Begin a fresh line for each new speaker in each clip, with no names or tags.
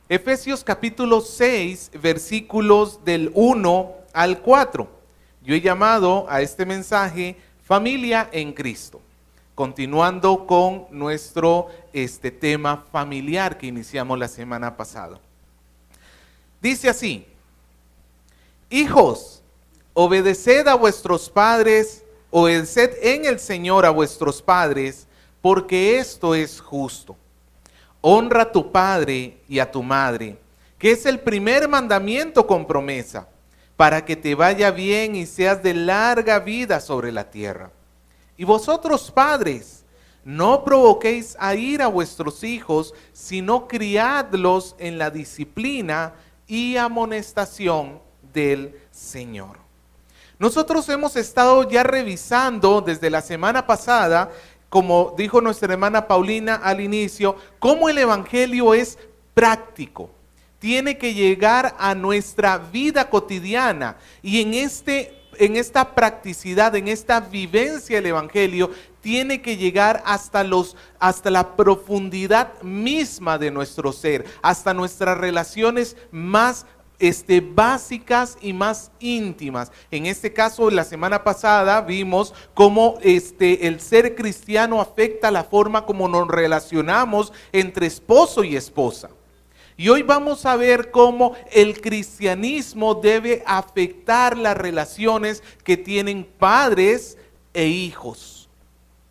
Efesios capítulo 6, versículos del 1 al 4. Yo he llamado a este mensaje Familia en Cristo, continuando con nuestro tema familiar que iniciamos la semana pasada. Dice así: hijos, obedeced a vuestros padres, obedeced en el Señor a vuestros padres, porque esto es justo. Honra a tu padre y a tu madre, que es el primer mandamiento con promesa, para que te vaya bien y seas de larga vida sobre la tierra. Y vosotros, padres, no provoquéis a ira a vuestros hijos, sino criadlos en la disciplina y amonestación del Señor. Nosotros hemos estado ya revisando desde la semana pasada, como dijo nuestra hermana Paulina al inicio, cómo el evangelio es práctico. Tiene que llegar a nuestra vida cotidiana y en esta practicidad, en esta vivencia del evangelio, tiene que llegar hasta la profundidad misma de nuestro ser, hasta nuestras relaciones más básicas y más íntimas. En este caso, la semana pasada vimos cómo el ser cristiano afecta la forma como nos relacionamos entre esposo y esposa. Y hoy vamos a ver cómo el cristianismo debe afectar las relaciones que tienen padres e hijos.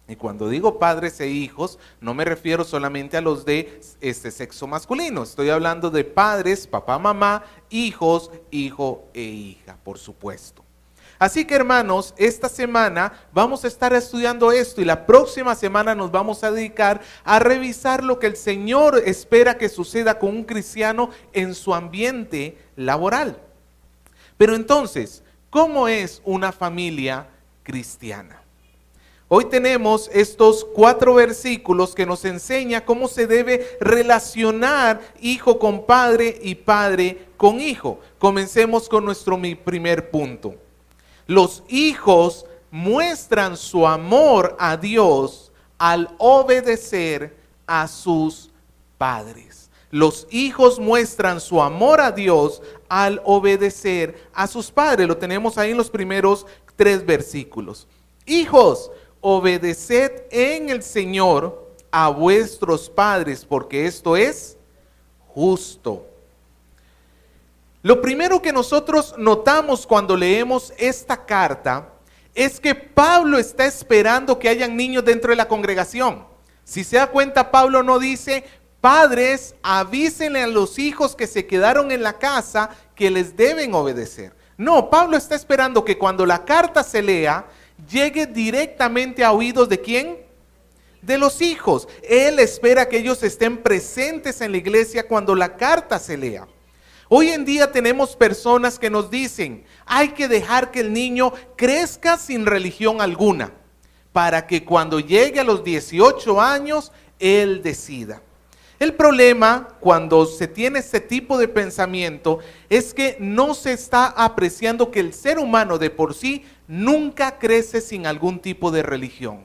Y cuando digo padres e hijos, no me refiero solamente a los de sexo masculino. Estoy hablando de padres, papá, mamá, hijos, hijo e hija, por supuesto. Así que, hermanos, esta semana vamos a estar estudiando esto y la próxima semana nos vamos a dedicar a revisar lo que el Señor espera que suceda con un cristiano en su ambiente laboral. Pero entonces, ¿cómo es una familia cristiana? Hoy tenemos estos 4 versículos que nos enseña cómo se debe relacionar hijo con padre y padre con hijo. Comencemos con nuestro primer punto. Los hijos muestran su amor a Dios al obedecer a sus padres. Los hijos muestran su amor a Dios al obedecer a sus padres. Lo tenemos ahí en los primeros 3 versículos. Hijos, obedeced en el Señor a vuestros padres, porque esto es justo. Lo primero que nosotros notamos cuando leemos esta carta es que Pablo está esperando que hayan niños dentro de la congregación. Si se da cuenta, Pablo no dice: padres, avísenle a los hijos que se quedaron en la casa que les deben obedecer. No, Pablo está esperando que cuando la carta se lea, llegue directamente a oídos ¿de quién? De los hijos. Él espera que ellos estén presentes en la iglesia cuando la carta se lea. Hoy en día tenemos personas que nos dicen: hay que dejar que el niño crezca sin religión alguna, para que cuando llegue a los 18 años, él decida. El problema cuando se tiene este tipo de pensamiento es que no se está apreciando que el ser humano de por sí nunca crece sin algún tipo de religión.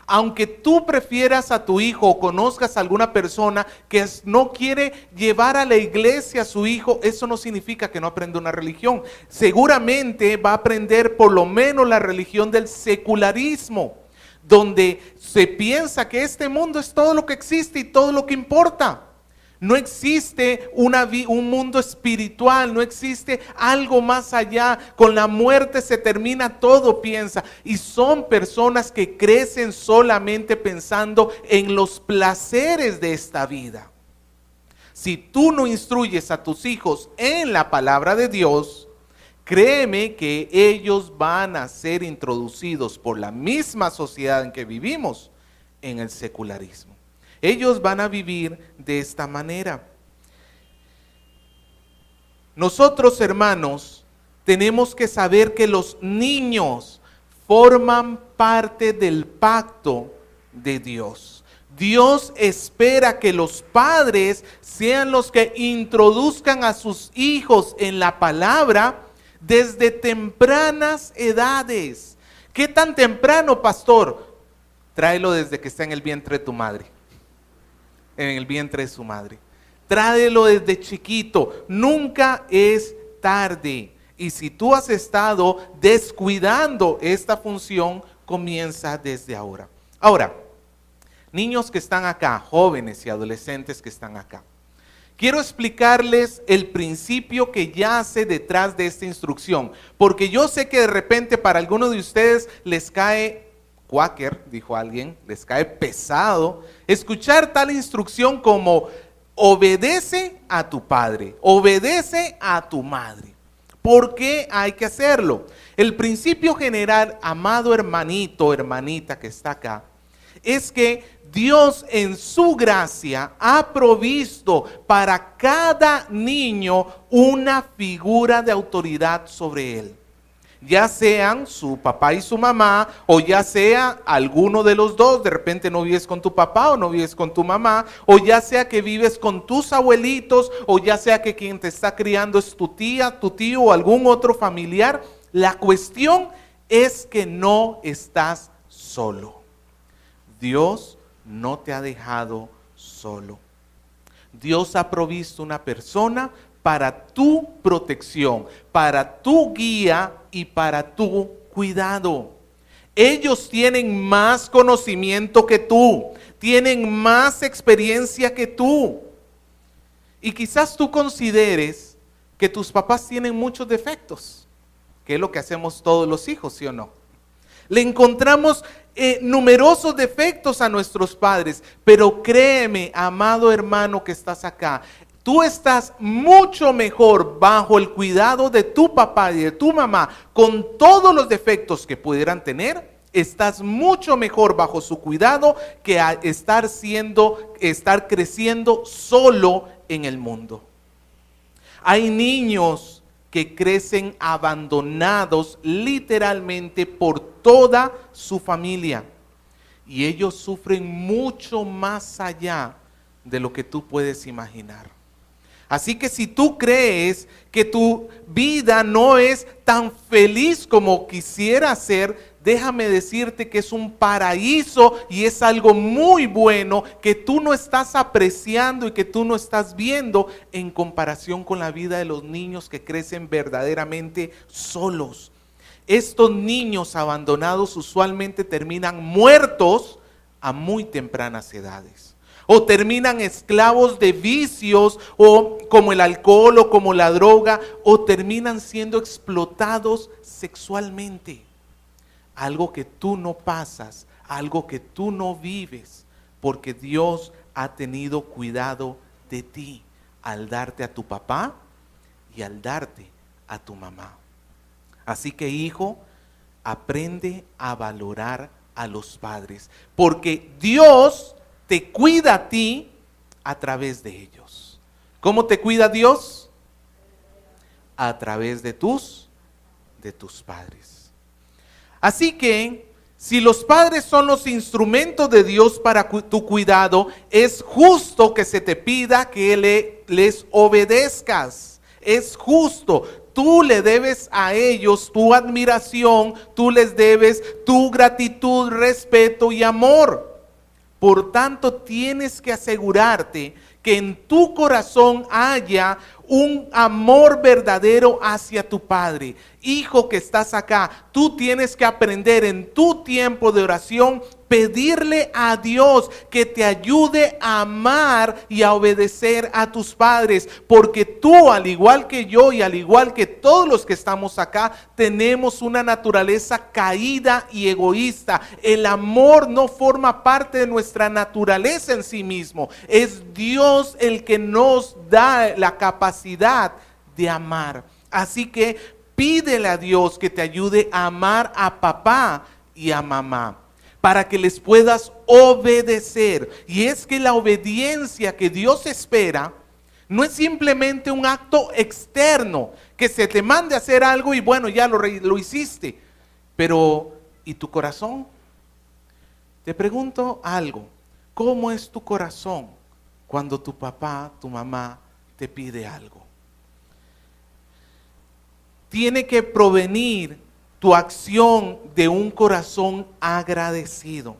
Aunque tú prefieras a tu hijo o conozcas a alguna persona que no quiere llevar a la iglesia a su hijo, eso no significa que no aprenda una religión. Seguramente va a aprender por lo menos la religión del secularismo, donde se piensa que este mundo es todo lo que existe y todo lo que importa. No existe un mundo espiritual, no existe algo más allá. Con la muerte se termina todo, piensa. Y son personas que crecen solamente pensando en los placeres de esta vida. Si tú no instruyes a tus hijos en la palabra de Dios, créeme que ellos van a ser introducidos por la misma sociedad en que vivimos en el secularismo. Ellos van a vivir de esta manera. Nosotros, hermanos, tenemos que saber que los niños forman parte del pacto de Dios. Dios espera que los padres sean los que introduzcan a sus hijos en la palabra desde tempranas edades. ¿Qué tan temprano, pastor? Tráelo desde que está en el vientre de tu madre, en el vientre de su madre. Tráelo desde chiquito. Nunca es tarde. Y si tú has estado descuidando esta función, comienza desde ahora. Ahora, niños que están acá, jóvenes y adolescentes que están acá, quiero explicarles el principio que yace detrás de esta instrucción, porque yo sé que de repente para algunos de ustedes les cae quaker, dijo alguien, les cae pesado escuchar tal instrucción como obedece a tu padre, obedece a tu madre. ¿Por qué hay que hacerlo? El principio general, amado hermanito, hermanita que está acá, es que Dios en su gracia ha provisto para cada niño una figura de autoridad sobre él. Ya sean su papá y su mamá, o ya sea alguno de los dos, de repente no vives con tu papá o no vives con tu mamá, o ya sea que vives con tus abuelitos, o ya sea que quien te está criando es tu tía, tu tío o algún otro familiar. La cuestión es que no estás solo. Dios no te ha dejado solo. Dios ha provisto una persona para tu protección, para tu guía y para tu cuidado. Ellos tienen más conocimiento que tú, tienen más experiencia que tú. Y quizás tú consideres que tus papás tienen muchos defectos, que es lo que hacemos todos los hijos, ¿sí o no? Le encontramos numerosos defectos a nuestros padres, pero créeme, amado hermano que estás acá, tú estás mucho mejor bajo el cuidado de tu papá y de tu mamá, con todos los defectos que pudieran tener. Estás mucho mejor bajo su cuidado que a estar creciendo solo en el mundo. Hay niños que crecen abandonados literalmente por toda su familia, y ellos sufren mucho más allá de lo que tú puedes imaginar. Así que si tú crees que tu vida no es tan feliz como quisiera ser, déjame decirte que es un paraíso y es algo muy bueno que tú no estás apreciando y que tú no estás viendo en comparación con la vida de los niños que crecen verdaderamente solos. Estos niños abandonados usualmente terminan muertos a muy tempranas edades. O terminan esclavos de vicios, o como el alcohol o como la droga, o terminan siendo explotados sexualmente. Algo que tú no pasas, algo que tú no vives, porque Dios ha tenido cuidado de ti al darte a tu papá y al darte a tu mamá. Así que, hijo, aprende a valorar a los padres, porque Dios te cuida a ti a través de ellos. ¿Cómo te cuida Dios? A través de tus padres. Así que, si los padres son los instrumentos de Dios para tu cuidado, es justo que se te pida que les obedezcas. Es justo. Tú le debes a ellos tu admiración, tú les debes tu gratitud, respeto y amor. Por tanto, tienes que asegurarte que en tu corazón haya un amor verdadero hacia tu Padre. Hijo que estás acá, tú tienes que aprender en tu tiempo de oración, pedirle a Dios que te ayude a amar y a obedecer a tus padres, porque tú, al igual que yo y al igual que todos los que estamos acá, tenemos una naturaleza caída y egoísta. El amor no forma parte de nuestra naturaleza en sí mismo. Es Dios el que nos da la capacidad de amar. Así que pídele a Dios que te ayude a amar a papá y a mamá, para que les puedas obedecer. Y es que la obediencia que Dios espera no es simplemente un acto externo, que se te mande a hacer algo y bueno, ya lo hiciste. Pero, ¿y tu corazón? Te pregunto algo, ¿cómo es tu corazón cuando tu papá, tu mamá te pide algo? Tiene que provenir tu acción de un corazón agradecido.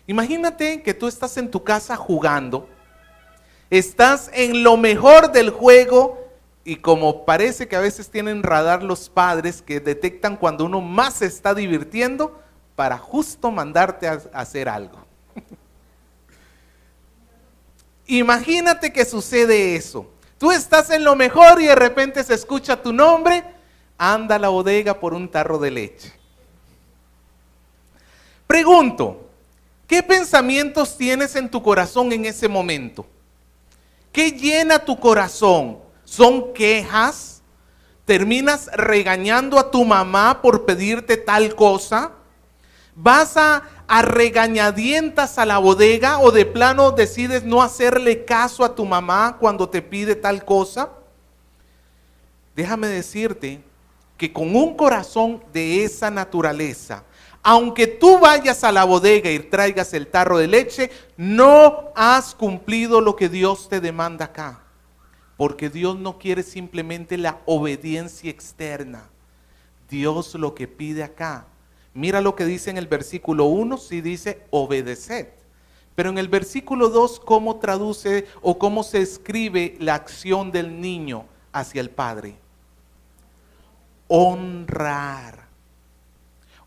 Imagínate que tú estás en tu casa jugando estás en lo mejor del juego y como parece que a veces tienen radar los padres que detectan cuando uno más se está divirtiendo para justo mandarte a hacer algo. Imagínate que sucede eso. Tú estás en lo mejor y de repente se escucha tu nombre, anda a la bodega por un tarro de leche. Pregunto, ¿qué pensamientos tienes en tu corazón en ese momento? ¿Qué llena tu corazón? ¿Son quejas? ¿Terminas regañando a tu mamá por pedirte tal cosa? ¿Vas a regañadientas a la bodega o de plano decides no hacerle caso a tu mamá cuando te pide tal cosa? Déjame decirte que con un corazón de esa naturaleza, aunque tú vayas a la bodega y traigas el tarro de leche, no has cumplido lo que Dios te demanda acá. Porque Dios no quiere simplemente la obediencia externa. Dios lo que pide acá, mira lo que dice en el versículo 1, sí dice obedeced. Pero en el versículo 2, ¿cómo traduce o cómo se escribe la acción del niño hacia el padre? Honrar.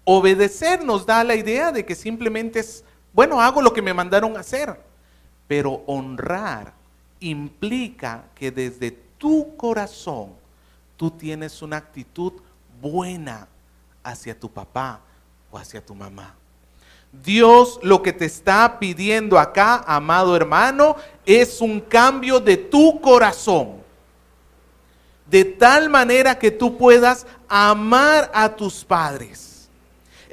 Obedecer nos da la idea de que simplemente es, bueno, hago lo que me mandaron a hacer. Pero honrar implica que desde tu corazón tú tienes una actitud buena hacia tu papá o hacia tu mamá. Dios lo que te está pidiendo acá, amado hermano, es un cambio de tu corazón. De tal manera que tú puedas amar a tus padres.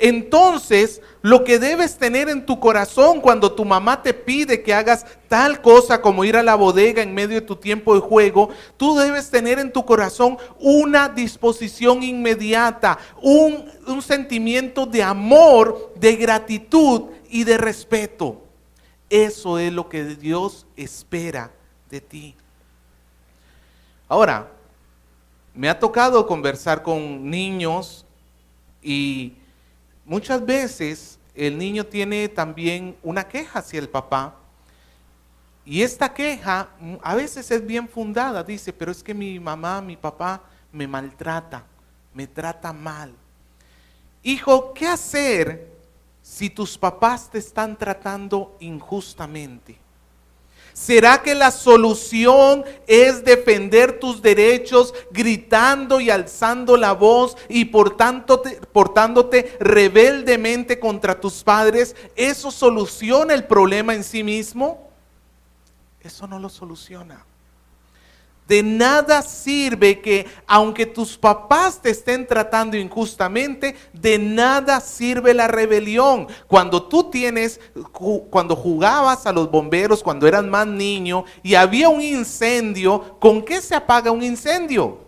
Entonces, lo que debes tener en tu corazón cuando tu mamá te pide que hagas tal cosa como ir a la bodega en medio de tu tiempo de juego, tú debes tener en tu corazón una disposición inmediata, un sentimiento de amor, de gratitud y de respeto. Eso es lo que Dios espera de ti. Ahora, me ha tocado conversar con niños y muchas veces el niño tiene también una queja hacia el papá y esta queja a veces es bien fundada, dice, pero es que mi mamá, mi papá me maltrata, me trata mal. Hijo, ¿qué hacer si tus papás te están tratando injustamente? ¿Será que la solución es defender tus derechos gritando y alzando la voz y portándote rebeldemente contra tus padres? ¿Eso soluciona el problema en sí mismo? Eso no lo soluciona. De nada sirve que, aunque tus papás te estén tratando injustamente, de nada sirve la rebelión. Cuando cuando jugabas a los bomberos, cuando eras más niño y había un incendio, ¿con qué se apaga un incendio?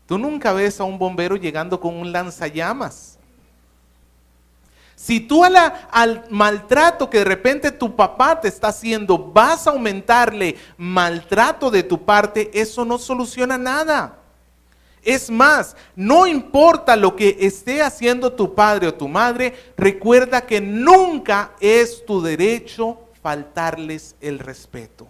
Tú nunca ves a un bombero llegando con un lanzallamas. Si tú al maltrato que de repente tu papá te está haciendo, vas a aumentarle maltrato de tu parte, eso no soluciona nada. Es más, no importa lo que esté haciendo tu padre o tu madre, recuerda que nunca es tu derecho faltarles el respeto.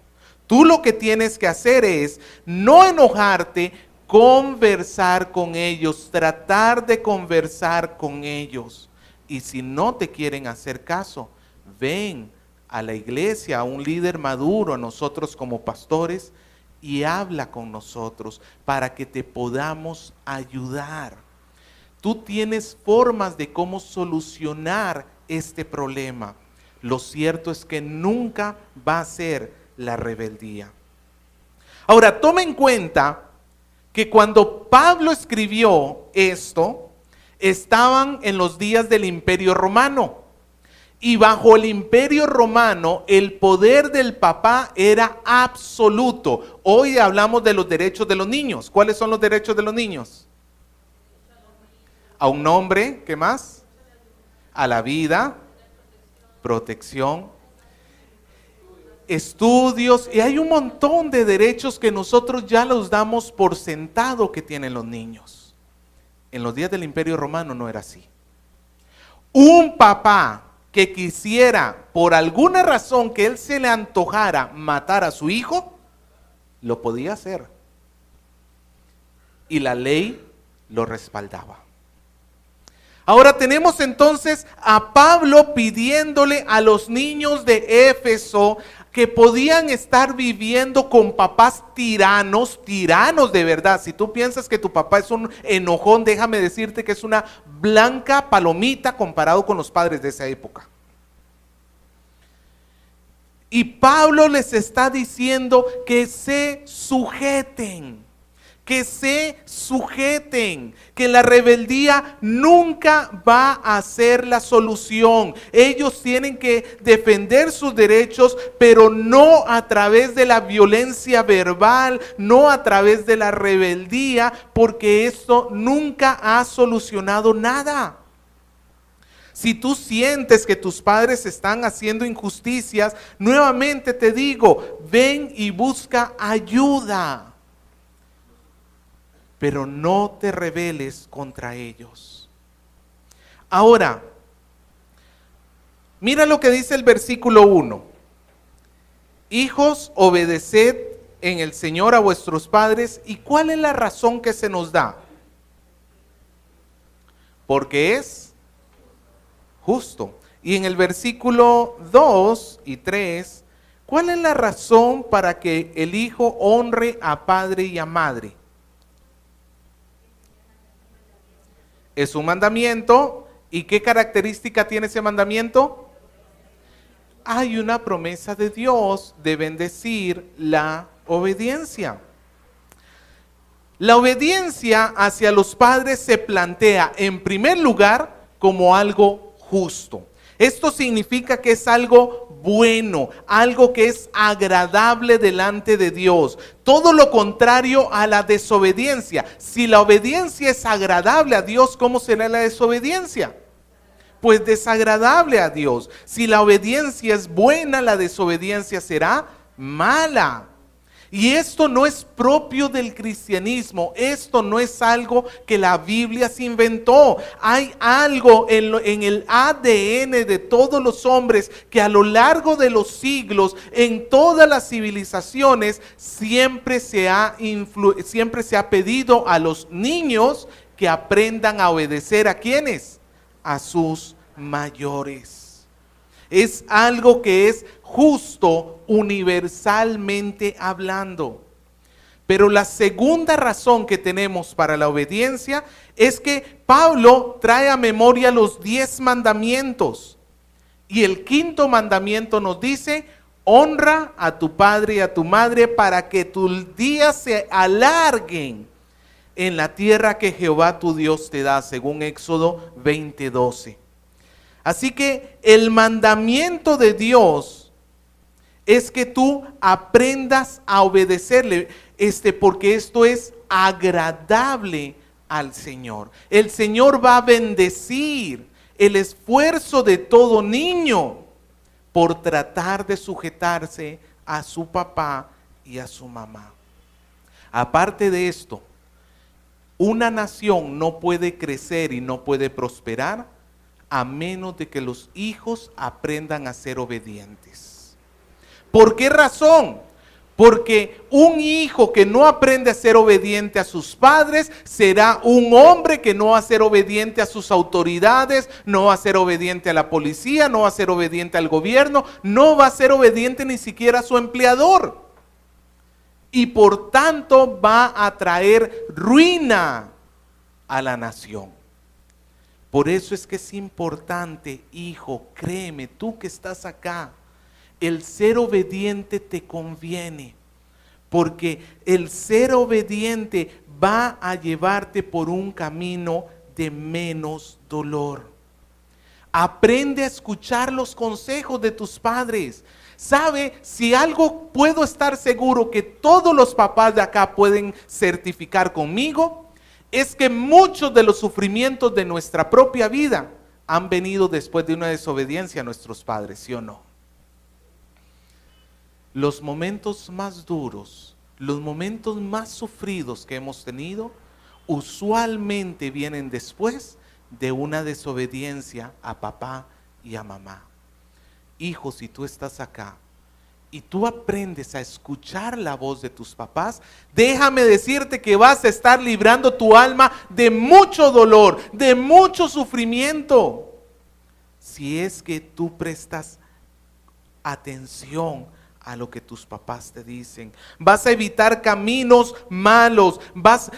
Tú lo que tienes que hacer es no enojarte, conversar con ellos, tratar de conversar con ellos. Y si no te quieren hacer caso, ven a la iglesia, a un líder maduro, a nosotros como pastores, y habla con nosotros para que te podamos ayudar. Tú tienes formas de cómo solucionar este problema. Lo cierto es que nunca va a ser la rebeldía. Ahora, toma en cuenta que cuando Pablo escribió esto, estaban en los días del Imperio Romano. Y bajo el Imperio Romano, el poder del papá era absoluto. Hoy hablamos de los derechos de los niños. ¿Cuáles son los derechos de los niños? A un nombre, ¿qué más? A la vida, protección, estudios, y hay un montón de derechos que nosotros ya los damos por sentado que tienen los niños. En los días del Imperio Romano no era así. Un papá que quisiera por alguna razón que él se le antojara matar a su hijo, lo podía hacer. Y la ley lo respaldaba. Ahora tenemos entonces a Pablo pidiéndole a los niños de Éfeso que podían estar viviendo con papás tiranos de verdad. Si tú piensas que tu papá es un enojón, déjame decirte que es una blanca palomita comparado con los padres de esa época. Y Pablo les está diciendo que se sujeten, que la rebeldía nunca va a ser la solución. Ellos tienen que defender sus derechos, pero no a través de la violencia verbal, no a través de la rebeldía, porque esto nunca ha solucionado nada. Si tú sientes que tus padres están haciendo injusticias, nuevamente te digo, ven y busca ayuda. Pero no te rebeles contra ellos. Ahora, mira lo que dice el versículo 1. Hijos, obedeced en el Señor a vuestros padres. ¿Y cuál es la razón que se nos da? Porque es justo. Y en el versículo 2 y 3, ¿cuál es la razón para que el hijo honre a padre y a madre? Es un mandamiento. ¿Y qué característica tiene ese mandamiento? Hay una promesa de Dios de bendecir la obediencia. La obediencia hacia los padres se plantea en primer lugar como algo justo. Esto significa que es algo bueno, algo que es agradable delante de Dios. Todo lo contrario a la desobediencia. Si la obediencia es agradable a Dios, ¿cómo será la desobediencia? Pues desagradable a Dios. Si la obediencia es buena, la desobediencia será mala. Y esto no es propio del cristianismo, esto no es algo que la Biblia se inventó. Hay algo en el ADN de todos los hombres que a lo largo de los siglos, en todas las civilizaciones, siempre se ha pedido a los niños que aprendan a obedecer. ¿A quiénes? A sus mayores. Es algo que es justo universalmente hablando. Pero la segunda razón que tenemos para la obediencia es que Pablo trae a memoria los 10 mandamientos. Y el quinto mandamiento nos dice: honra a tu padre y a tu madre para que tus días se alarguen en la tierra que Jehová tu Dios te da, según Éxodo 20:12. Así que el mandamiento de Dios es que tú aprendas a obedecerle, porque esto es agradable al Señor. El Señor va a bendecir el esfuerzo de todo niño por tratar de sujetarse a su papá y a su mamá. Aparte de esto, una nación no puede crecer y no puede prosperar a menos de que los hijos aprendan a ser obedientes. ¿Por qué razón? Porque un hijo que no aprende a ser obediente a sus padres será un hombre que no va a ser obediente a sus autoridades, no va a ser obediente a la policía, no va a ser obediente al gobierno, no va a ser obediente ni siquiera a su empleador. Y por tanto va a traer ruina a la nación. Por eso es que es importante, hijo, créeme, tú que estás acá, el ser obediente te conviene, porque el ser obediente va a llevarte por un camino de menos dolor. Aprende a escuchar los consejos de tus padres. ¿Sabe? Si algo puedo estar seguro que todos los papás de acá pueden certificar conmigo, es que muchos de los sufrimientos de nuestra propia vida han venido después de una desobediencia a nuestros padres, ¿sí o no? Los momentos más duros, los momentos más sufridos que hemos tenido, usualmente vienen después de una desobediencia a papá y a mamá. Hijo, si tú estás acá y tú aprendes a escuchar la voz de tus papás, déjame decirte que vas a estar librando tu alma de mucho dolor, de mucho sufrimiento, si es que tú prestas atención a lo que tus papás te dicen. Vas a evitar caminos malos.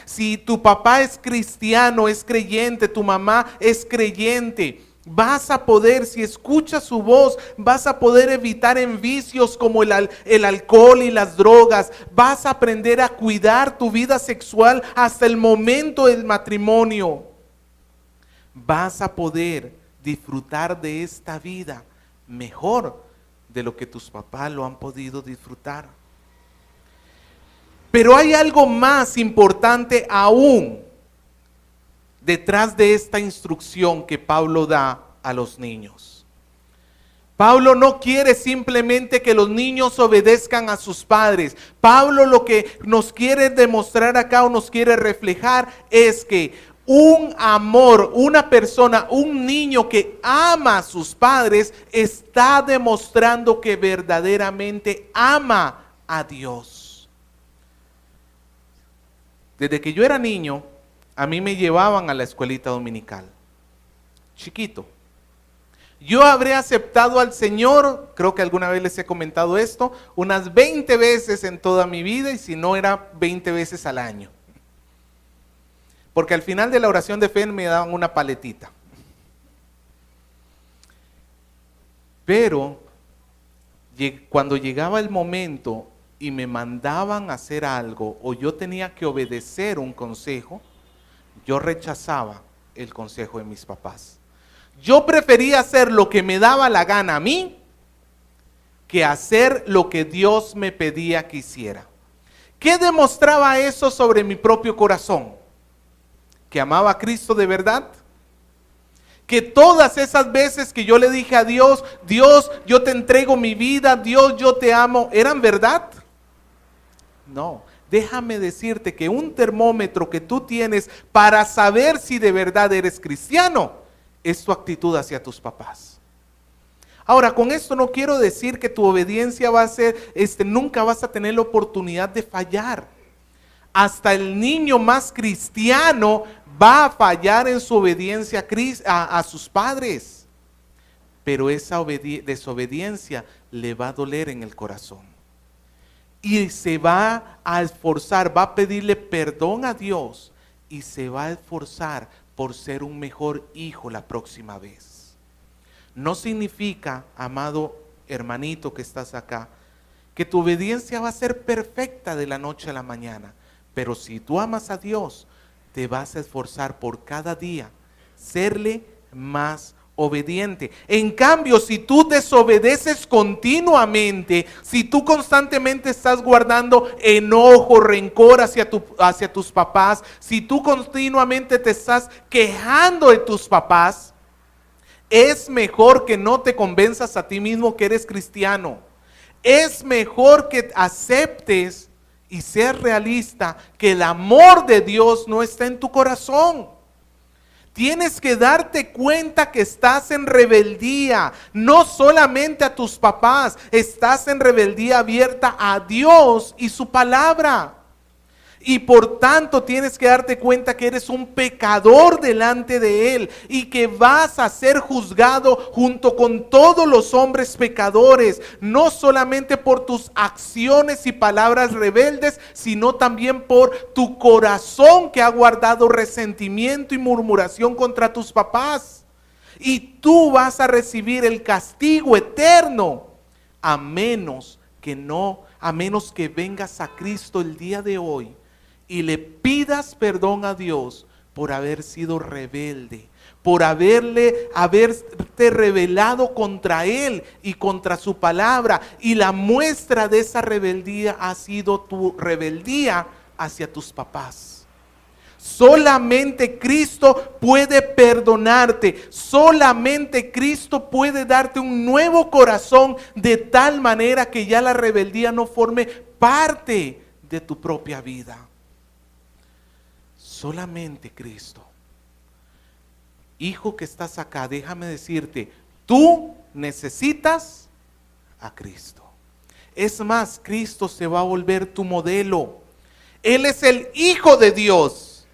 Si tu papá es cristiano, es creyente, tu mamá es creyente, vas a poder, si escuchas su voz, vas a poder evitar en vicios como el alcohol y las drogas. Vas a aprender a cuidar tu vida sexual hasta el momento del matrimonio. Vas a poder disfrutar de esta vida mejor de lo que tus papás lo han podido disfrutar. Pero hay algo más importante aún detrás de esta instrucción que Pablo da a los niños. Pablo no quiere simplemente que los niños obedezcan a sus padres. Pablo lo que nos quiere demostrar acá o nos quiere reflejar es que un amor, una persona, un niño que ama a sus padres está demostrando que verdaderamente ama a Dios. Desde que yo era niño, a mí me llevaban a la escuelita dominical, chiquito. Yo habré aceptado al Señor, creo que alguna vez les he comentado esto, unas 20 veces en toda mi vida, y si no era 20 veces al año. Porque al final de la oración de fe me daban una paletita. Pero cuando llegaba el momento y me mandaban a hacer algo o yo tenía que obedecer un consejo, yo rechazaba el consejo de mis papás. Yo prefería hacer lo que me daba la gana a mí que hacer lo que Dios me pedía que hiciera. ¿Qué demostraba eso sobre mi propio corazón? Que amaba a Cristo de verdad. Que todas esas veces que yo le dije a Dios, Dios, yo te entrego mi vida, Dios, yo te amo, ¿eran verdad? No. Déjame decirte que un termómetro que tú tienes para saber si de verdad eres cristiano es tu actitud hacia tus papás. Ahora, con esto no quiero decir que tu obediencia va a ser, nunca vas a tener la oportunidad de fallar. Hasta el niño más cristiano va a fallar en su obediencia a sus padres. Pero esa desobediencia le va a doler en el corazón. Y se va a esforzar, va a pedirle perdón a Dios y se va a esforzar por ser un mejor hijo la próxima vez. No significa, amado hermanito que estás acá, que tu obediencia va a ser perfecta de la noche a la mañana. Pero si tú amas a Dios, te vas a esforzar por cada día serle más obediente. En cambio, si tú desobedeces continuamente, si tú constantemente estás guardando enojo, rencor hacia tus papás, si tú continuamente te estás quejando de tus papás, es mejor que no te convenzas a ti mismo que eres cristiano. Es mejor que aceptes y seas realista que el amor de Dios no está en tu corazón. Tienes que darte cuenta que estás en rebeldía, no solamente a tus papás, estás en rebeldía abierta a Dios y su palabra. Y por tanto tienes que darte cuenta que eres un pecador delante de Él y que vas a ser juzgado junto con todos los hombres pecadores, no solamente por tus acciones y palabras rebeldes, sino también por tu corazón que ha guardado resentimiento y murmuración contra tus papás. Y tú vas a recibir el castigo eterno a menos que vengas a Cristo el día de hoy y le pidas perdón a Dios por haber sido rebelde, por haberte rebelado contra Él y contra su palabra. Y la muestra de esa rebeldía ha sido tu rebeldía hacia tus papás. Solamente Cristo puede perdonarte. Solamente Cristo puede darte un nuevo corazón de tal manera que ya la rebeldía no forme parte de tu propia vida. Solamente Cristo. Hijo que estás acá, déjame decirte, Tú necesitas a Cristo. Es más, Cristo se va a volver tu modelo. Él es el Hijo de Dios.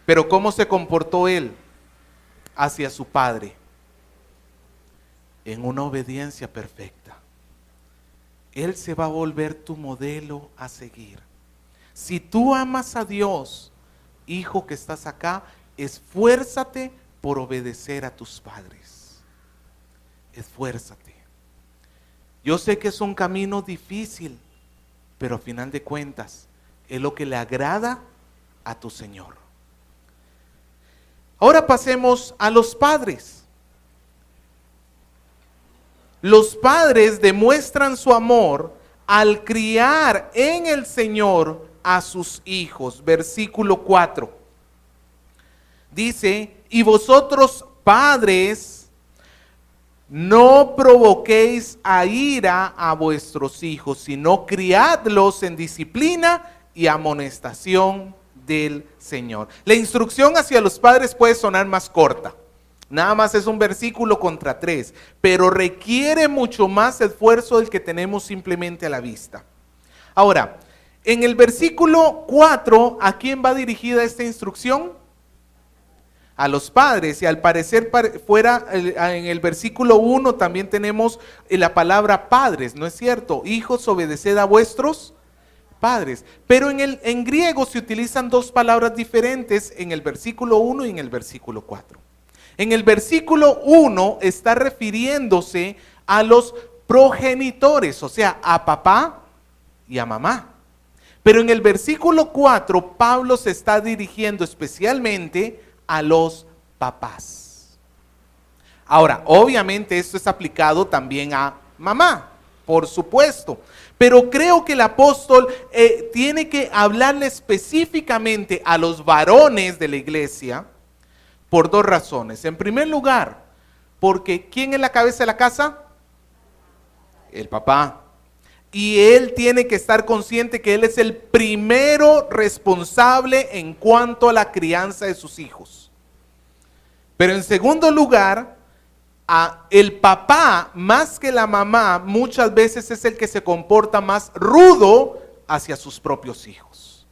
Pero ¿cómo se comportó Él hacia su Padre? En una obediencia perfecta. Él se va a volver tu modelo a seguir. Si tú amas a Dios, hijo que estás acá, esfuérzate por obedecer a tus padres. Esfuérzate. Yo sé que es un camino difícil, pero a final de cuentas es lo que le agrada a tu Señor. Ahora pasemos a los padres. Los padres demuestran su amor al criar en el Señor a sus hijos. Versículo 4. Dice, y vosotros padres, no provoquéis a ira a vuestros hijos, sino criadlos en disciplina y amonestación del Señor. La instrucción hacia los padres puede sonar más corta. Nada más es un versículo contra 3, pero requiere mucho más esfuerzo del que tenemos simplemente a la vista. Ahora, en el versículo 4, ¿a quién va dirigida esta instrucción? A los padres, y al parecer fuera en el versículo 1 también tenemos la palabra padres, ¿no es cierto? Hijos, obedeced a vuestros padres. Pero en griego se utilizan dos palabras diferentes en el versículo 1 y en el versículo 4. En el versículo 1 está refiriéndose a los progenitores, o sea, a papá y a mamá. Pero en el versículo 4, Pablo se está dirigiendo especialmente a los papás. Ahora, obviamente esto es aplicado también a mamá, por supuesto. Pero creo que el apóstol tiene que hablarle específicamente a los varones de la iglesia por dos razones. En primer lugar, porque ¿quién es la cabeza de la casa? El papá. Y él tiene que estar consciente que él es el primero responsable en cuanto a la crianza de sus hijos. Pero en segundo lugar, el papá, más que la mamá, muchas veces es el que se comporta más rudo hacia sus propios hijos.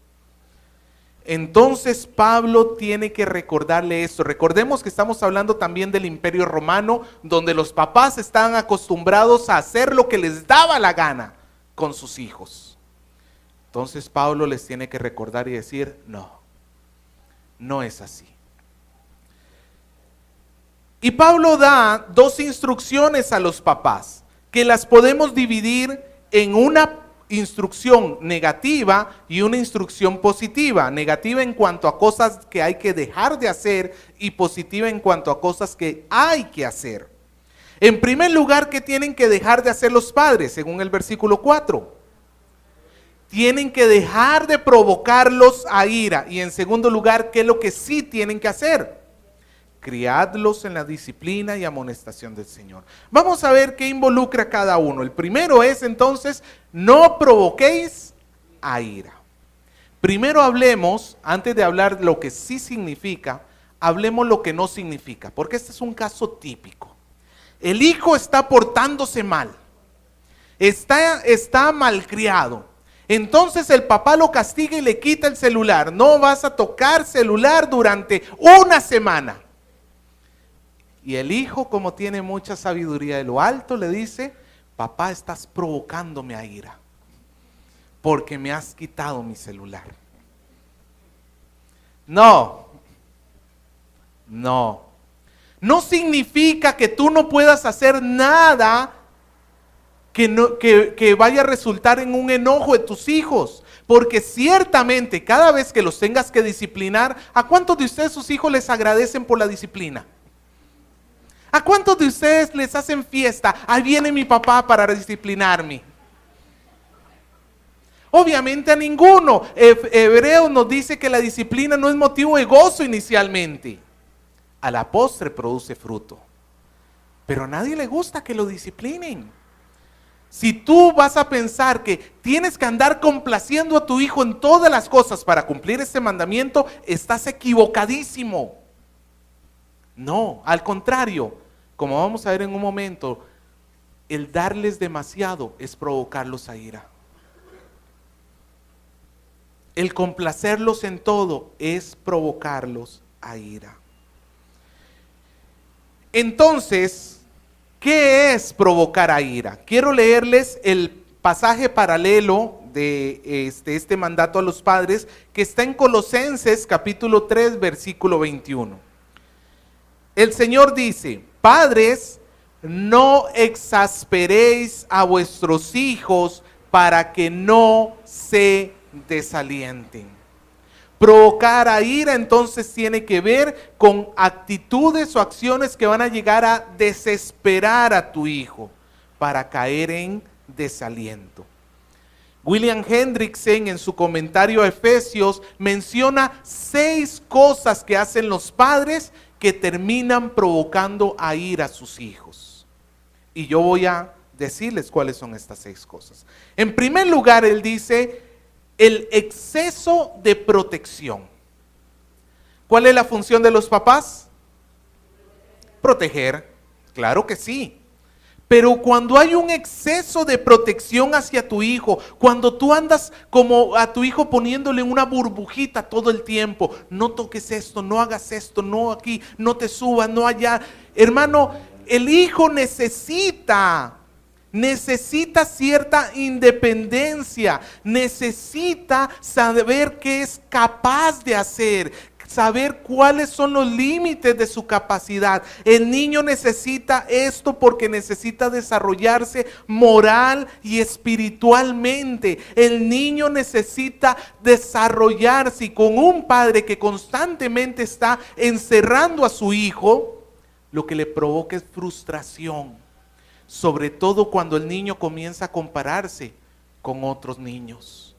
Entonces Pablo tiene que recordarle esto. Recordemos que estamos hablando también del Imperio Romano, donde los papás estaban acostumbrados a hacer lo que les daba la gana con sus hijos. Entonces Pablo les tiene que recordar y decir, no es así. Y Pablo da dos instrucciones a los papás, que las podemos dividir en una instrucción negativa y una instrucción positiva. Negativa en cuanto a cosas que hay que dejar de hacer y positiva en cuanto a cosas que hay que hacer. En primer lugar, ¿qué tienen que dejar de hacer los padres? Según el versículo 4. Tienen que dejar de provocarlos a ira. Y en segundo lugar, ¿qué es lo que sí tienen que hacer? Criadlos en la disciplina y amonestación del Señor. Vamos a ver qué involucra cada uno. El primero es entonces, no provoquéis a ira. Primero hablemos, antes de hablar lo que sí significa, hablemos lo que no significa, porque este es un caso típico. El hijo está portándose mal, está malcriado. Entonces el papá lo castiga y le quita el celular. No vas a tocar celular durante una semana. Y el hijo, como tiene mucha sabiduría de lo alto, le dice, papá, estás provocándome a ira, porque me has quitado mi celular. No significa que tú no puedas hacer nada que vaya a resultar en un enojo de tus hijos, porque ciertamente cada vez que los tengas que disciplinar, ¿a cuántos de ustedes sus hijos les agradecen por la disciplina? ¿A cuántos de ustedes les hacen fiesta? Ahí viene mi papá para disciplinarme. Obviamente a ninguno. Hebreos nos dice que la disciplina no es motivo de gozo inicialmente. A la postre produce fruto. Pero a nadie le gusta que lo disciplinen. Si tú vas a pensar que tienes que andar complaciendo a tu hijo en todas las cosas para cumplir este mandamiento, estás equivocadísimo. No, al contrario, como vamos a ver en un momento, el darles demasiado es provocarlos a ira. El complacerlos en todo es provocarlos a ira. Entonces, ¿qué es provocar a ira? Quiero leerles el pasaje paralelo de este mandato a los padres que está en Colosenses capítulo 3 versículo 21. El Señor dice: padres, no exasperéis a vuestros hijos para que no se desalienten. Provocar a ira entonces tiene que ver con actitudes o acciones que van a llegar a desesperar a tu hijo para caer en desaliento. William Hendrickson en su comentario a Efesios menciona 6 cosas que hacen los padres que terminan provocando a ira a sus hijos. Y yo voy a decirles cuáles son estas 6 cosas. En primer lugar, él dice: el exceso de protección. ¿Cuál es la función de los papás? Proteger, claro que sí. Pero cuando hay un exceso de protección hacia tu hijo, cuando tú andas como a tu hijo poniéndole una burbujita todo el tiempo, no toques esto, no hagas esto, no aquí, no te subas, no allá. Hermano, el hijo necesita cierta independencia, necesita saber qué es capaz de hacer, saber cuáles son los límites de su capacidad. El niño necesita esto porque necesita desarrollarse moral y espiritualmente. El niño necesita desarrollarse, y con un padre que constantemente está encerrando a su hijo, lo que le provoca es frustración. Sobre todo cuando el niño comienza a compararse con otros niños.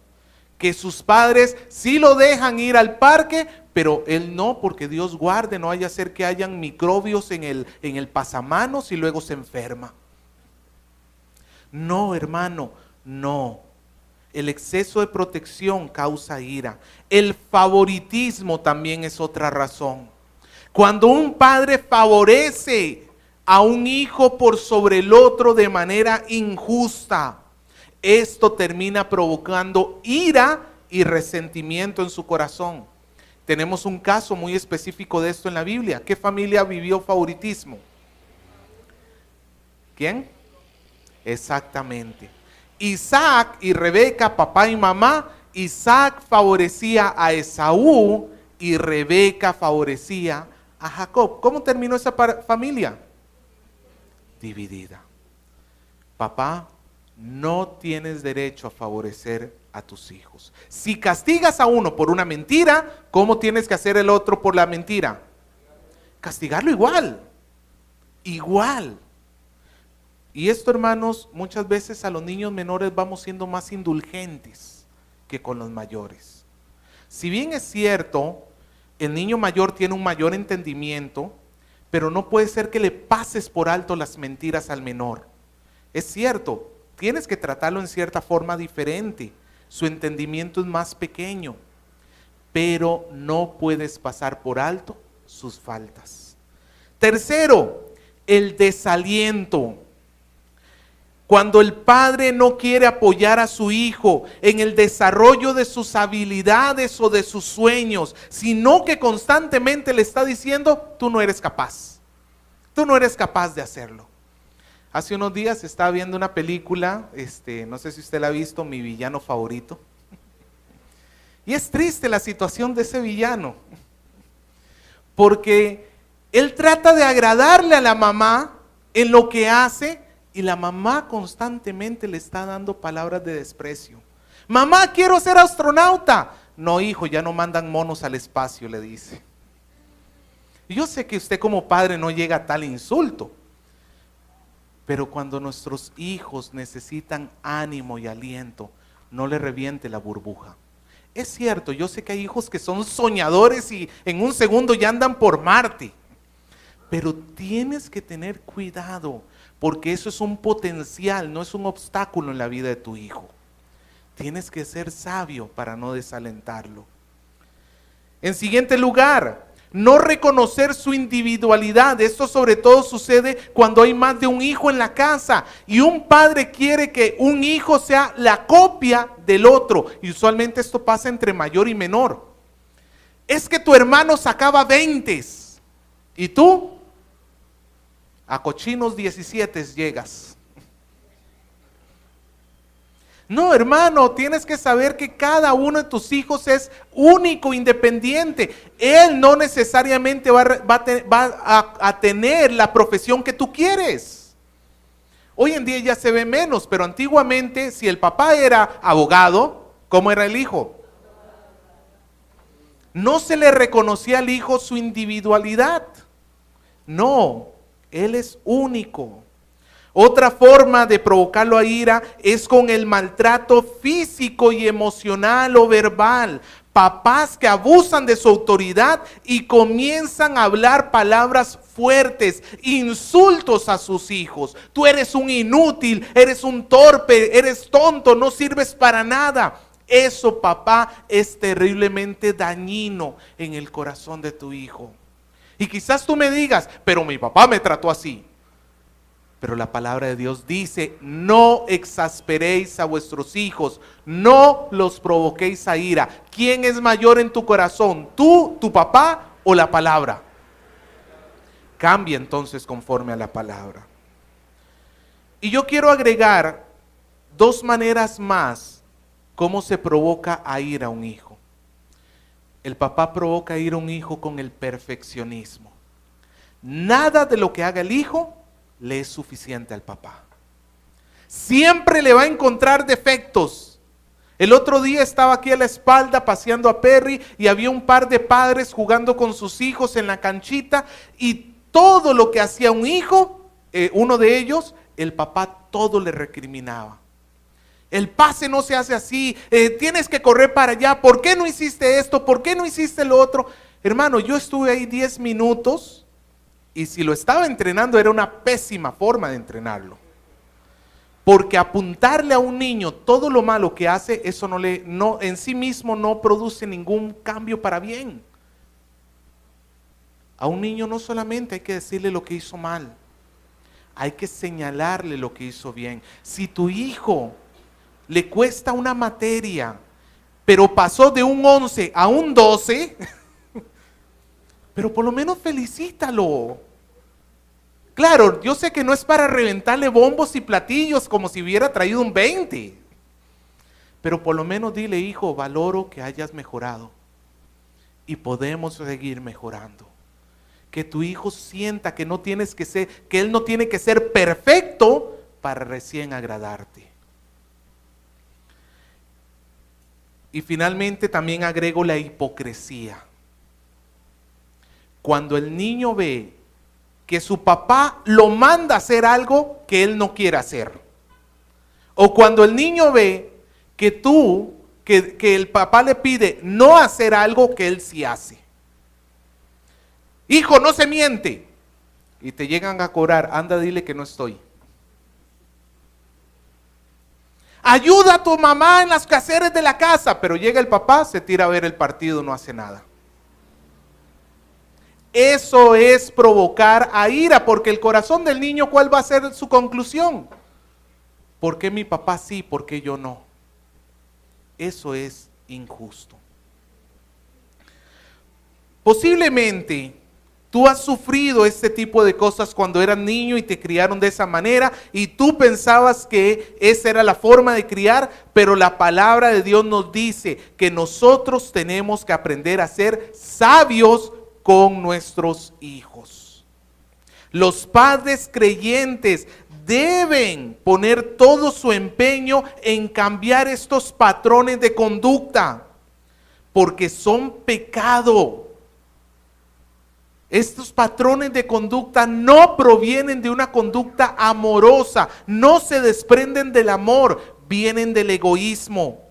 Que sus padres sí lo dejan ir al parque, pero él no, porque Dios guarde, no vaya a ser que hayan microbios en el pasamanos y luego se enferma. No, hermano, no. El exceso de protección causa ira. El favoritismo también es otra razón. Cuando un padre favorece a un hijo por sobre el otro de manera injusta, esto termina provocando ira y resentimiento en su corazón. Tenemos un caso muy específico de esto en la Biblia. ¿Qué familia vivió favoritismo? ¿Quién? Exactamente. Isaac y Rebeca, papá y mamá. Isaac favorecía a Esaú y Rebeca favorecía a Jacob. ¿Cómo terminó esa familia? Dividida. Papá, no tienes derecho a favorecer a tus hijos. Si castigas a uno por una mentira, ¿cómo tienes que hacer el otro por la mentira? Castigarlo igual. Igual. Y esto, hermanos, muchas veces a los niños menores vamos siendo más indulgentes que con los mayores. Si bien es cierto, el niño mayor tiene un mayor entendimiento, pero no puede ser que le pases por alto las mentiras al menor. Es cierto, tienes que tratarlo en cierta forma diferente. Su entendimiento es más pequeño, pero no puedes pasar por alto sus faltas. Tercero, el desaliento. Cuando el padre no quiere apoyar a su hijo en el desarrollo de sus habilidades o de sus sueños, sino que constantemente le está diciendo: tú no eres capaz, tú no eres capaz de hacerlo. Hace unos días estaba viendo una película, no sé si usted la ha visto, Mi villano favorito. Y es triste la situación de ese villano, porque él trata de agradarle a la mamá en lo que hace, y la mamá constantemente le está dando palabras de desprecio. Mamá, quiero ser astronauta. No, hijo, ya no mandan monos al espacio, le dice. Y yo sé que usted como padre no llega a tal insulto, pero cuando nuestros hijos necesitan ánimo y aliento, no le reviente la burbuja. Es cierto, yo sé que hay hijos que son soñadores y en un segundo ya andan por Marte, pero tienes que tener cuidado, porque eso es un potencial, no es un obstáculo en la vida de tu hijo. Tienes que ser sabio para no desalentarlo. En siguiente lugar, No reconocer su individualidad. Esto sobre todo sucede cuando hay más de un hijo en la casa y un padre quiere que un hijo sea la copia del otro. Y usualmente esto pasa entre mayor y menor. Es que tu hermano sacaba 20 y tú a cochinos 17 llegas. No, hermano, tienes que saber que cada uno de tus hijos es único, independiente. Él no necesariamente va a tener la profesión que tú quieres. Hoy en día ya se ve menos, pero antiguamente, si el papá era abogado, ¿cómo era el hijo? No se le reconocía al hijo su individualidad. No, él es único. Otra forma de provocarlo a ira es con el maltrato físico y emocional o verbal. Papás que abusan de su autoridad y comienzan a hablar palabras fuertes, insultos a sus hijos. Tú eres un inútil, eres un torpe, eres tonto, no sirves para nada. Eso, papá, es terriblemente dañino en el corazón de tu hijo. Y quizás tú me digas, pero mi papá me trató así. Pero la palabra de Dios dice, no exasperéis a vuestros hijos, no los provoquéis a ira. ¿Quién es mayor en tu corazón? ¿Tú, tu papá o la palabra? Cambia entonces conforme a la palabra. Y yo quiero agregar 2 maneras más cómo se provoca a ira a un hijo. El papá provoca a ira a un hijo con el perfeccionismo. Nada de lo que haga el hijo le es suficiente al papá. Siempre le va a encontrar defectos. El otro día estaba aquí a la espalda paseando a Perry y había un par de padres jugando con sus hijos en la canchita y todo lo que hacía un hijo, uno de ellos, el papá todo le recriminaba. El pase no se hace así, tienes que correr para allá, ¿por qué no hiciste esto? ¿Por qué no hiciste lo otro? Hermano, yo estuve ahí 10 minutos y si lo estaba entrenando era una pésima forma de entrenarlo. Porque apuntarle a un niño todo lo malo que hace, eso no en sí mismo no produce ningún cambio para bien. A un niño no solamente hay que decirle lo que hizo mal, hay que señalarle lo que hizo bien. Si tu hijo le cuesta una materia, pero pasó de un 11 a un 12, pero por lo menos felicítalo. Claro, yo sé que no es para reventarle bombos y platillos como si hubiera traído un 20. Pero por lo menos dile, hijo, valoro que hayas mejorado. Y podemos seguir mejorando. Que tu hijo sienta que no tienes que ser, que él no tiene que ser perfecto para recién agradarte. Y finalmente también agrego la hipocresía. Cuando el niño ve que su papá lo manda a hacer algo que él no quiere hacer. O cuando el niño ve que que el papá le pide no hacer algo que él sí hace. Hijo, no se miente. Y te llegan a cobrar, anda, dile que no estoy. Ayuda a tu mamá en las quehaceres de la casa, pero llega el papá, se tira a ver el partido, no hace nada. Eso es provocar a ira, porque el corazón del niño, ¿cuál va a ser su conclusión? ¿Por qué mi papá sí, por qué yo no? Eso es injusto. Posiblemente tú has sufrido este tipo de cosas cuando eras niño y te criaron de esa manera y tú pensabas que esa era la forma de criar, pero la palabra de Dios nos dice que nosotros tenemos que aprender a ser sabios con nuestros hijos. Los padres creyentes deben poner todo su empeño en cambiar estos patrones de conducta, porque son pecado. Estos patrones de conducta no provienen de una conducta amorosa, no se desprenden del amor, vienen del egoísmo.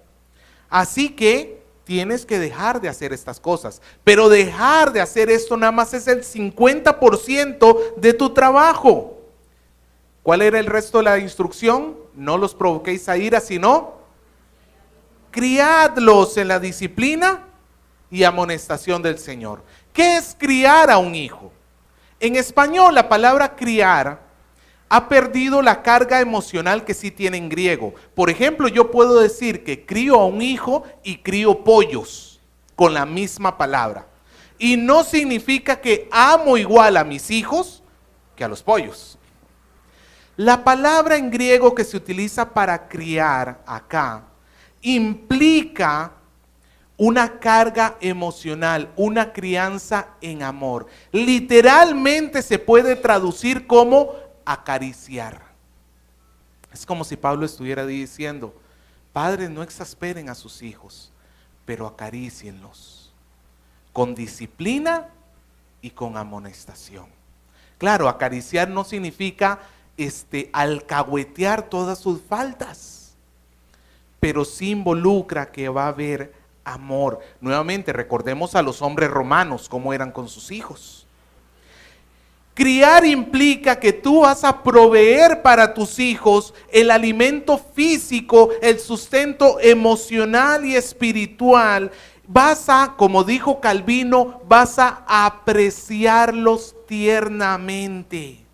Así que tienes que dejar de hacer estas cosas, pero dejar de hacer esto nada más es el 50% de tu trabajo. ¿Cuál era el resto de la instrucción? No los provoquéis a ira, sino criadlos en la disciplina y amonestación del Señor. ¿Qué es criar a un hijo? En español, la palabra criar ha perdido la carga emocional que sí tiene en griego. Por ejemplo, yo puedo decir que crío a un hijo y crío pollos con la misma palabra. Y no significa que amo igual a mis hijos que a los pollos. La palabra en griego que se utiliza para criar acá implica una carga emocional, una crianza en amor. Literalmente se puede traducir como acariciar. Es como si Pablo estuviera diciendo: padres, no exasperen a sus hijos, pero acarícienlos con disciplina y con amonestación. Claro, acariciar no significa alcahuetear todas sus faltas, pero sí involucra que va a haber amor. Nuevamente, recordemos a los hombres romanos cómo eran con sus hijos. Criar implica que tú vas a proveer para tus hijos el alimento físico, el sustento emocional y espiritual. Vas a, como dijo Calvino, vas a apreciarlos tiernamente,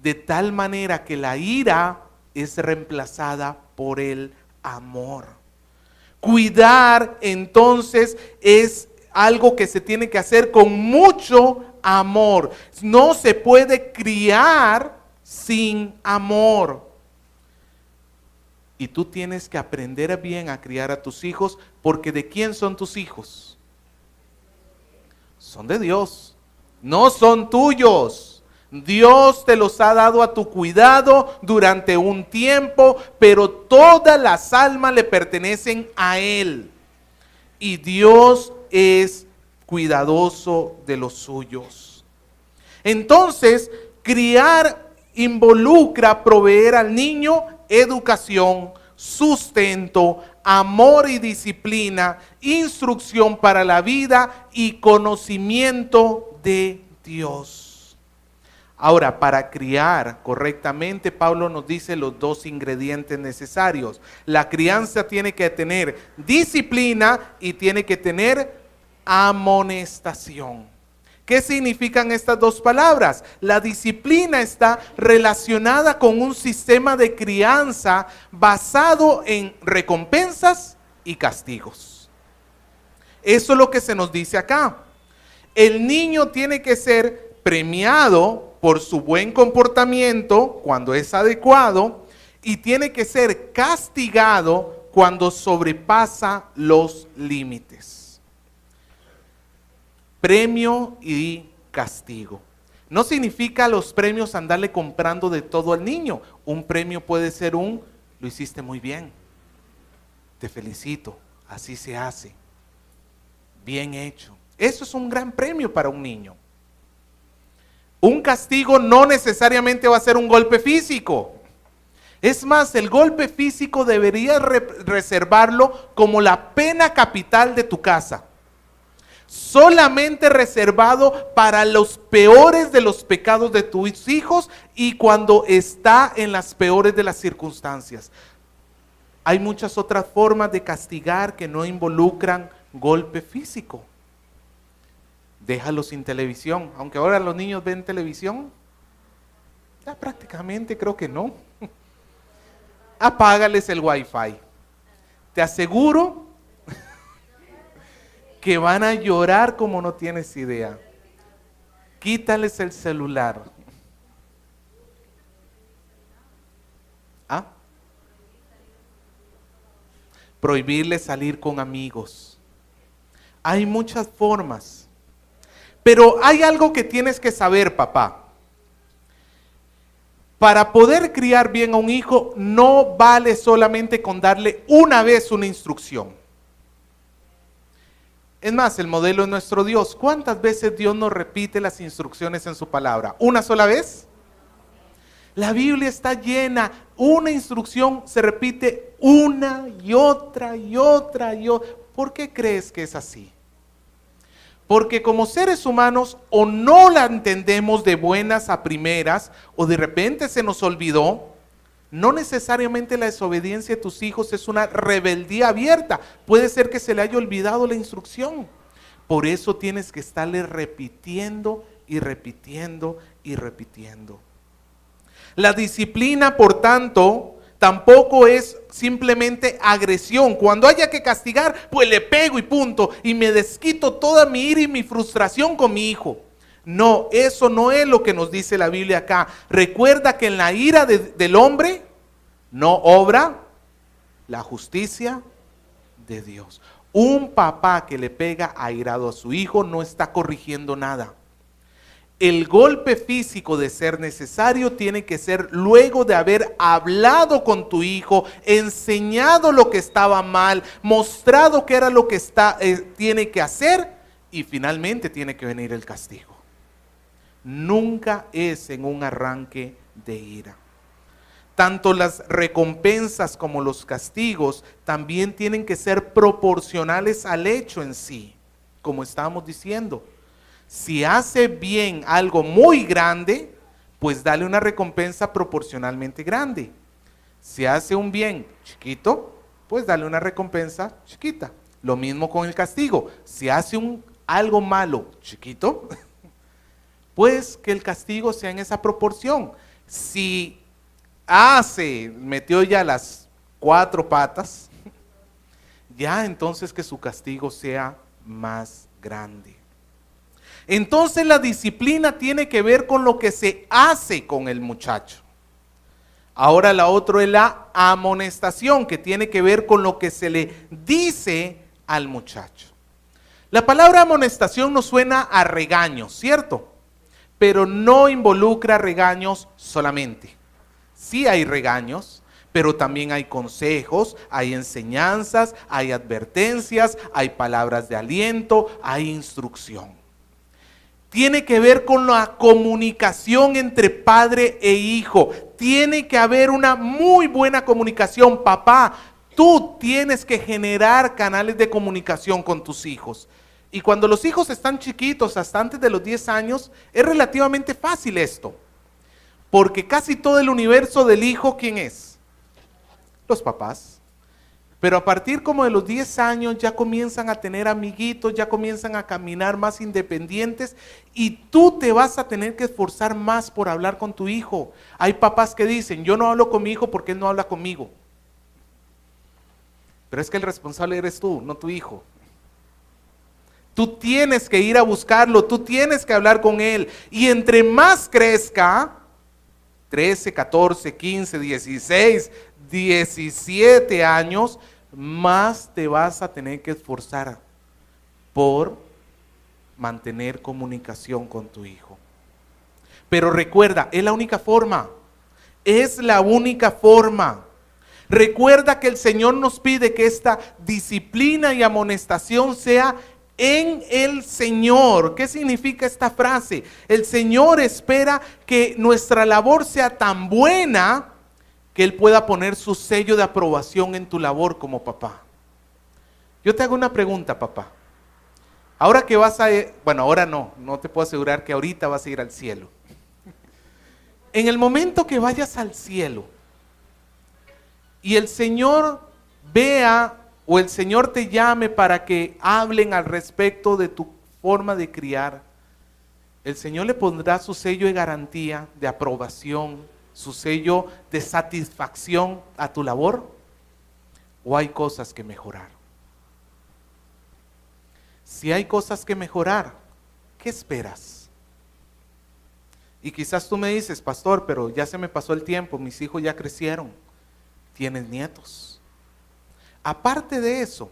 de tal manera que la ira es reemplazada por el amor. Cuidar, entonces, es algo que se tiene que hacer con mucho amor. No se puede criar sin amor. Y tú tienes que aprender bien a criar a tus hijos, porque ¿de quién son tus hijos? Son de Dios, no son tuyos. Dios te los ha dado a tu cuidado durante un tiempo, pero todas las almas le pertenecen a Él. Y Dios es cuidadoso de los suyos. Entonces, criar involucra proveer al niño educación, sustento, amor y disciplina, instrucción para la vida y conocimiento de Dios. Ahora, para criar correctamente, Pablo nos dice los dos ingredientes necesarios. La crianza tiene que tener disciplina y tiene que tener amonestación. ¿Qué significan estas dos palabras? La disciplina está relacionada con un sistema de crianza basado en recompensas y castigos. Eso es lo que se nos dice acá. El niño tiene que ser premiado por su buen comportamiento cuando es adecuado y tiene que ser castigado cuando sobrepasa los límites. Premio y castigo. No significa los premios andarle comprando de todo al niño. Un premio puede ser lo hiciste muy bien, te felicito, así se hace, bien hecho. Eso es un gran premio para un niño. Un castigo no necesariamente va a ser un golpe físico. Es más, el golpe físico deberías reservarlo como la pena capital de tu casa. Solamente reservado para los peores de los pecados de tus hijos y cuando está en las peores de las circunstancias. Hay muchas otras formas de castigar que no involucran golpe físico. Déjalo sin televisión, aunque ahora los niños ven televisión, ya prácticamente creo que no. Apágales el wifi. Te aseguro que van a llorar como no tienes idea. Quítales el celular. ¿Ah? Prohibirles salir con amigos. Hay muchas formas. Pero hay algo que tienes que saber, papá. Para poder criar bien a un hijo, no vale solamente con darle una vez una instrucción. Es más, el modelo es nuestro Dios. ¿Cuántas veces Dios nos repite las instrucciones en su palabra? ¿Una sola vez? La Biblia está llena. Una instrucción se repite una y otra y otra y otra. ¿Por qué crees que es así? Porque como seres humanos o no la entendemos de buenas a primeras o de repente se nos olvidó. No necesariamente la desobediencia de tus hijos es una rebeldía abierta. Puede ser que se le haya olvidado la instrucción. Por eso tienes que estarle repitiendo y repitiendo y repitiendo. La disciplina, por tanto, tampoco es simplemente agresión. Cuando haya que castigar, pues le pego y punto, y me desquito toda mi ira y mi frustración con mi hijo. No, eso no es lo que nos dice la Biblia acá. Recuerda que en la ira del hombre no obra la justicia de Dios. Un papá que le pega airado a su hijo no está corrigiendo nada. El golpe físico, de ser necesario, tiene que ser luego de haber hablado con tu hijo, enseñado lo que estaba mal, mostrado qué era lo que tiene que hacer, y finalmente tiene que venir el castigo. Nunca es en un arranque de ira. Tanto las recompensas como los castigos también tienen que ser proporcionales al hecho en sí, como estábamos diciendo. Si hace bien algo muy grande, pues dale una recompensa proporcionalmente grande. Si hace un bien chiquito, pues dale una recompensa chiquita. Lo mismo con el castigo. Si hace algo malo chiquito, pues que el castigo sea en esa proporción. Si metió ya las 4 patas, ya entonces que su castigo sea más grande. Entonces la disciplina tiene que ver con lo que se hace con el muchacho. Ahora la otra es la amonestación, que tiene que ver con lo que se le dice al muchacho. La palabra amonestación nos suena a regaño, ¿cierto? Pero no involucra regaños solamente. Sí hay regaños, pero también hay consejos, hay enseñanzas, hay advertencias, hay palabras de aliento, hay instrucción. Tiene que ver con la comunicación entre padre e hijo. Tiene que haber una muy buena comunicación. Papá, tú tienes que generar canales de comunicación con tus hijos. Y cuando los hijos están chiquitos, hasta antes de los 10 años, es relativamente fácil esto. Porque casi todo el universo del hijo, ¿quién es? Los papás. Pero a partir como de los 10 años ya comienzan a tener amiguitos, ya comienzan a caminar más independientes, y tú te vas a tener que esforzar más por hablar con tu hijo. Hay papás que dicen, yo no hablo con mi hijo porque él no habla conmigo. Pero es que el responsable eres tú, no tu hijo. Tú tienes que ir a buscarlo, tú tienes que hablar con él. Y entre más crezca, 13, 14, 15, 16, 17 años, más te vas a tener que esforzar por mantener comunicación con tu hijo. Pero recuerda, es la única forma. Es la única forma. Recuerda que el Señor nos pide que esta disciplina y amonestación sea en el Señor. ¿Qué significa esta frase? El Señor espera que nuestra labor sea tan buena que Él pueda poner su sello de aprobación en tu labor como papá. Yo te hago una pregunta, papá. Ahora que vas ahora no te puedo asegurar que ahorita vas a ir al cielo. En el momento que vayas al cielo y el Señor vea o el Señor te llame para que hablen al respecto de tu forma de criar, el Señor le pondrá su sello de garantía, de aprobación, su sello de satisfacción a tu labor, o hay cosas que mejorar. Si hay cosas que mejorar, ¿qué esperas? Y quizás tú me dices, pastor, pero ya se me pasó el tiempo, mis hijos ya crecieron, tienes nietos. Aparte de eso,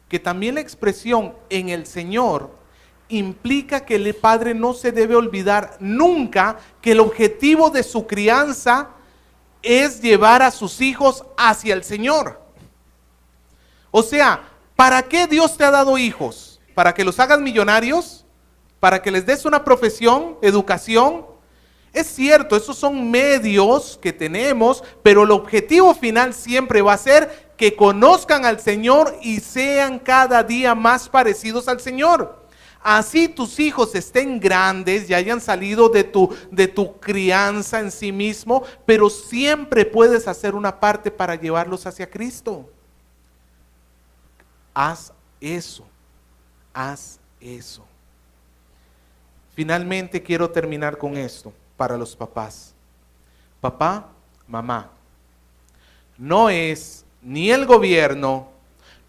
que también la expresión en el Señor implica que el padre no se debe olvidar nunca que el objetivo de su crianza es llevar a sus hijos hacia el Señor. O sea, ¿para qué Dios te ha dado hijos? ¿Para que los hagas millonarios? ¿Para que les des una profesión, educación? Es cierto, esos son medios que tenemos, pero el objetivo final siempre va a ser que conozcan al Señor y sean cada día más parecidos al Señor. Así tus hijos estén grandes y hayan salido de tu crianza en sí mismo, pero siempre puedes hacer una parte para llevarlos hacia Cristo. Haz eso, haz eso. Finalmente quiero terminar con esto para los papás. Papá, mamá, no es ni el gobierno,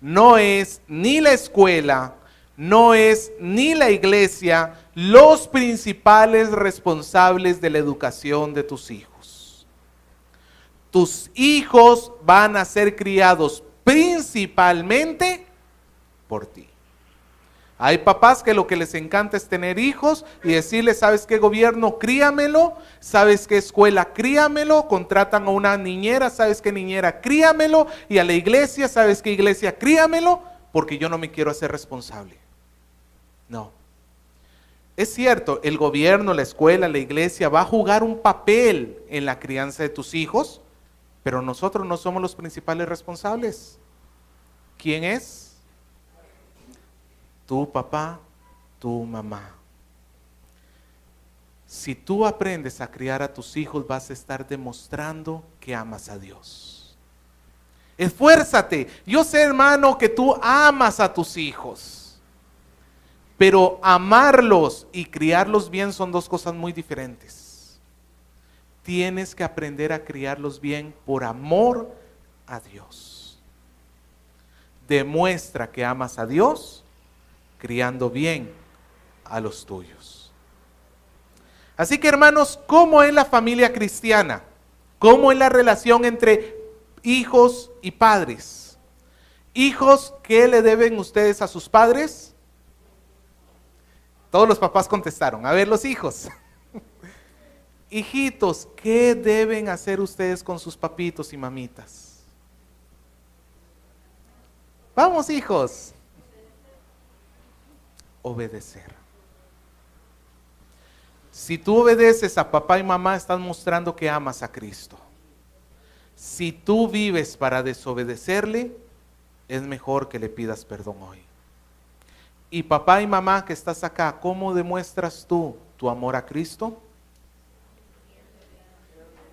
no es ni la escuela, no es ni la iglesia los principales responsables de la educación de tus hijos. Tus hijos van a ser criados principalmente por ti. Hay papás que lo que les encanta es tener hijos y decirles, ¿sabes qué gobierno? Críamelo. ¿Sabes qué escuela? Críamelo. Contratan a una niñera, ¿sabes qué niñera? Críamelo. Y a la iglesia, ¿sabes qué iglesia? Críamelo, porque yo no me quiero hacer responsable. No. Es cierto, el gobierno, la escuela, la iglesia va a jugar un papel en la crianza de tus hijos, pero nosotros no somos los principales responsables. ¿Quién es? Tu papá, tu mamá. Si tú aprendes a criar a tus hijos, vas a estar demostrando que amas a Dios. Esfuérzate. Yo sé, hermano, que tú amas a tus hijos. Pero amarlos y criarlos bien son dos cosas muy diferentes. Tienes que aprender a criarlos bien por amor a Dios. Demuestra que amas a Dios criando bien a los tuyos. Así que, hermanos, ¿cómo es la familia cristiana? ¿Cómo es la relación entre hijos y padres? Hijos, ¿qué le deben ustedes a sus padres? Todos los papás contestaron. A ver, los hijos. Hijitos, ¿qué deben hacer ustedes con sus papitos y mamitas? Vamos, hijos. Obedecer. Si tú obedeces a papá y mamá, estás mostrando que amas a Cristo. Si tú vives para desobedecerle, es mejor que le pidas perdón hoy. Y papá y mamá que estás acá, ¿cómo demuestras tú tu amor a Cristo?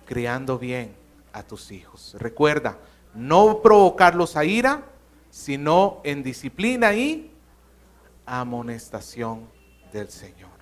Criando bien a tus hijos. Recuerda, no provocarlos a ira, sino en disciplina y amonestación del Señor.